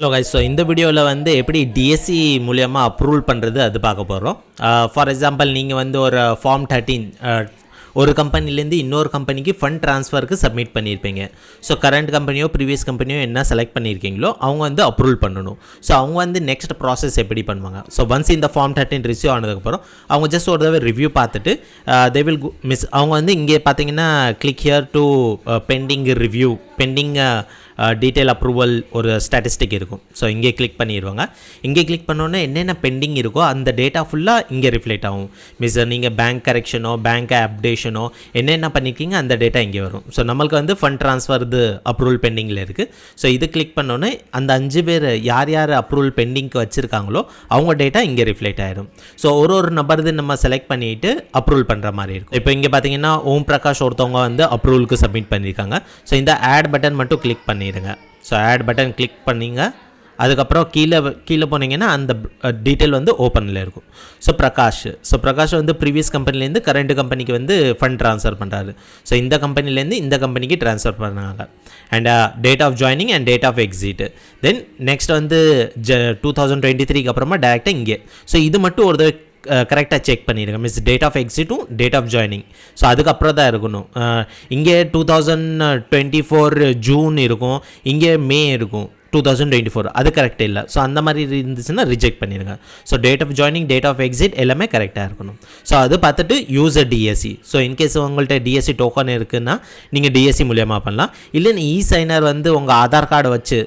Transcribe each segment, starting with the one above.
Hello guys, so இந்த வீடியோவில் வந்து எப்படி டிஎஸ்சி மூலியமாக அப்ரூவல் பண்ணுறது அது பார்க்க போகிறோம். ஃபார் எக்ஸாம்பிள் நீங்கள் வந்து ஒரு ஃபார்ம் 13 ஒரு கம்பெனிலேருந்து இன்னொரு கம்பெனிக்கு ஃபண்ட் ட்ரான்ஸ்ஃபருக்கு சப்மிட் பண்ணியிருப்பீங்க. ஸோ கரண்ட் கம்பெனியோ ப்ரீவியஸ் கம்பெனியோ என்ன செலக்ட் பண்ணியிருக்கீங்களோ அவங்க வந்து அப்ரூவல் பண்ணணும். ஸோ அவங்க வந்து நெக்ஸ்ட் ப்ராசஸ் எப்படி பண்ணுவாங்க? ஸோ ஒன்ஸ் இந்த ஃபார்ம் 13 ரிசீவ் ஆனதுக்கப்புறம் அவங்க ஜஸ்ட் ஒரு தடவை ரிவ்யூ பார்த்துட்டு தே வில் அவங்க வந்து இங்கே பார்த்தீங்கன்னா click here to pending review, pending detail approval ஒரு ஸ்டாட்டிஸ்டிக் இருக்கும். ஸோ இங்கே கிளிக் பண்ணிடுவாங்க. இங்கே கிளிக் பண்ணோன்னே என்னென்ன பெண்டிங் இருக்கோ அந்த டேட்டா ஃபுல்லாக இங்கே ரிஃப்ளெக்ட் ஆகும். நீங்கள் பேங்க் கரெக்ஷனோ பேங்க் அப்டேஷனோ என்னென்ன பண்ணியிருக்கீங்க அந்த டேட்டா இங்கே வரும். ஸோ நம்மளுக்கு வந்து ஃபண்ட் ட்ரான்ஸ்ஃபர் இது அப்ரூவல் பெண்டிங்கில் இருக்குது. ஸோ இது கிளிக் பண்ணோன்னே அந்த 5 பேர் யார் யார் அப்ரூவல் பெண்டிங்க்கு வச்சுருக்காங்களோ அவங்க டேட்டா இங்கே ரிஃப்ளெக்ட் ஆகிடும். ஸோ ஒரு நம்பர்து நம்ம செலக்ட் பண்ணிவிட்டு அப்ரூவல் பண்ணுற மாதிரி இருக்கும். இப்போ இங்கே பார்த்தீங்கன்னா ஓம் பிரகாஷ் ஒருத்தவங்க வந்து அப்ரூவலுக்கு சப்மிட் பண்ணியிருக்காங்க. ஸோ இந்த ஆட் பட்டன் மட்டும் கிளிக் பண்ணிடுங்க. ஸோ ஆட் பட்டன் கிளிக் பண்ணிங்க. அதுக்கப்புறம் கீழே போனீங்கன்னா அந்த டீட்டெயில் வந்து ஓப்பனில் இருக்கும். ஸோ பிரகாஷ் வந்து ப்ரீவியஸ் கம்பெனிலேருந்து கரண்ட் கம்பெனிக்கு வந்து ஃபண்ட் ட்ரான்ஸ்ஃபர் பண்ணுறாரு. ஸோ இந்த கம்பெனிலேருந்து இந்த கம்பெனிக்கு ட்ரான்ஸ்ஃபர் பண்ணாங்க. And date of joining and date of exit. Then next வந்து 2023க்கு அப்புறமா டேரெக்டாக இங்கே. ஸோ இது மட்டும் ஒரு தடவை கரெக்டாக செக் பண்ணிடுங்க. டேட் ஆஃப் எக்ஸிட்டும் டேட் ஆஃப் ஜாயினிங். ஸோ அதுக்கப்புறம் தான் இருக்கணும். இங்கே 2024 ஜூன் இருக்கும், இங்கே மே இருக்கும் 2024. அது கரெக்டாக இல்லை. ஸோ அந்த மாதிரி இருந்துச்சுன்னா ரிஜெக்ட் பண்ணிடுங்க. So date of joining, date of exit எல்லாமே கரெக்டாக இருக்கணும். ஸோ அது பார்த்துட்டு யூசர் டிஎஸ்சி. ஸோ இன்கேஸ் உங்கள்கிட்ட டிஎஸ்சி டோக்கன் இருக்குன்னா நீங்கள் டிஎஸ்சி மூலியமாக பண்ணலாம். இல்லைன்னு இ-சைனர் வந்து உங்கள் ஆதார் கார்டை வச்சு,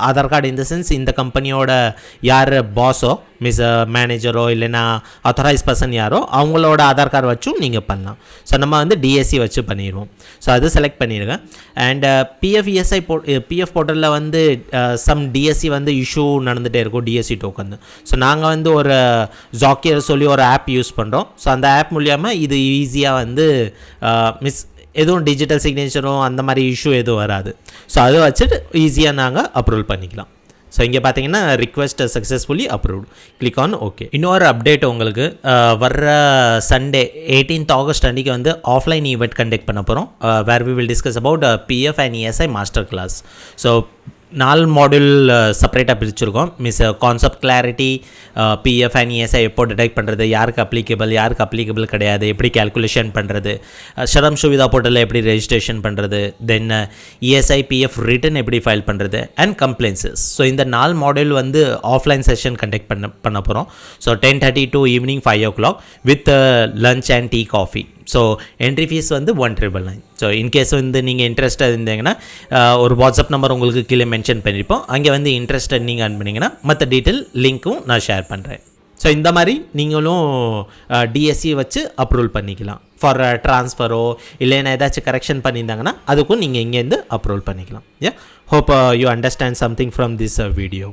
ஆதார் கார்டு இந்த சென்ஸ் இந்த கம்பெனியோட யார் பாஸோ மேனேஜரோ இல்லைன்னா ஆத்தரைஸ் பர்சன் யாரோ அவங்களோட ஆதார் கார்டு வச்சும் நீங்கள் பண்ணலாம். ஸோ நம்ம வந்து டிஎஸ்சி வச்சு பண்ணிடுவோம். ஸோ அது செலக்ட் பண்ணிடுங்க. அண்ட் பிஎஃப்இஎஸ்ஐ பிஎஃப் போர்ட்டலில் வந்து சம் டிஎஸ்சி வந்து இஷ்யூ நடந்துகிட்டே இருக்கும், டிஎஸ்சி டோக்கன். ஸோ நாங்கள் வந்து ஒரு ஜாக்கியர் சொல்லி ஒரு ஆப் யூஸ் பண்ணுறோம். ஸோ அந்த ஆப் மூலியமாக இது ஈஸியாக வந்து எதுவும் டிஜிட்டல் சிக்னேச்சரும் அந்த மாதிரி இஷ்யூ எதுவும் வராது. ஸோ அதை வச்சுட்டு ஈஸியாக நாங்கள் அப்ரூவல் பண்ணிக்கலாம். ஸோ இங்கே பார்த்தீங்கன்னா request successfully approved, click on okay. இன்னொரு அப்டேட் உங்களுக்கு வர்ற சண்டே 18th ஆகஸ்ட் அன்றைக்கி வந்து ஆஃப்லைன் ஈவெண்ட் கண்டக்ட் பண்ண போகிறோம். Where we will discuss about PF and ESI master class. So 4 module செப்பரேட்டாக பிரிச்சுருக்கோம். Concept clarity, PF and ESI எப்போ டிடெக்ட் பண்ணுறது, யாருக்கு அப்ளிகபிள் கிடையாது, எப்படி கேல்குலேஷன் பண்ணுறது, ஷரம் சுவிதா போர்ட்டலில் எப்படி ரெஜிஸ்ட்ரேஷன் பண்ணுறது, தென் இஎஸ்ஐ பிஎஃப் ரிட்டன் எப்படி ஃபைல் பண்ணுறது அண்ட் கம்ப்ளைன்சஸ். ஸோ இந்த 4 மாடியூல் வந்து ஆஃப்லைன் செஷன் கண்டக்ட் பண்ண போகிறோம். So 10:30 to evening 5 o'clock with lunch and tea coffee. So entry fees வந்து 1,999. ஸோ இன்கேஸ் வந்து நீங்கள் இன்ட்ரெஸ்டாக இருந்தீங்கன்னா ஒரு வாட்ஸ்அப் நம்பர் உங்களுக்கு கீழே மென்ஷன் பண்ணியிருப்போம். அங்கே வந்து இன்ட்ரெஸ்டட் நீங்கள் அனுப்புனீங்கன்னா மற்ற டீட்டெயில் லிங்க்கும் நான் ஷேர் பண்ணுறேன். ஸோ இந்த மாதிரி நீங்களும் டிஎஸ்சி வச்சு அப்ரூவல் பண்ணிக்கலாம். ஃபார் ட்ரான்ஸ்ஃபரோ இல்லைன்னா ஏதாச்சும் கரெக்ஷன் பண்ணியிருந்தாங்கன்னா அதுக்கும் நீங்கள் இங்கேருந்து அப்ரூவல் பண்ணிக்கலாம். Hope you understand something from this video.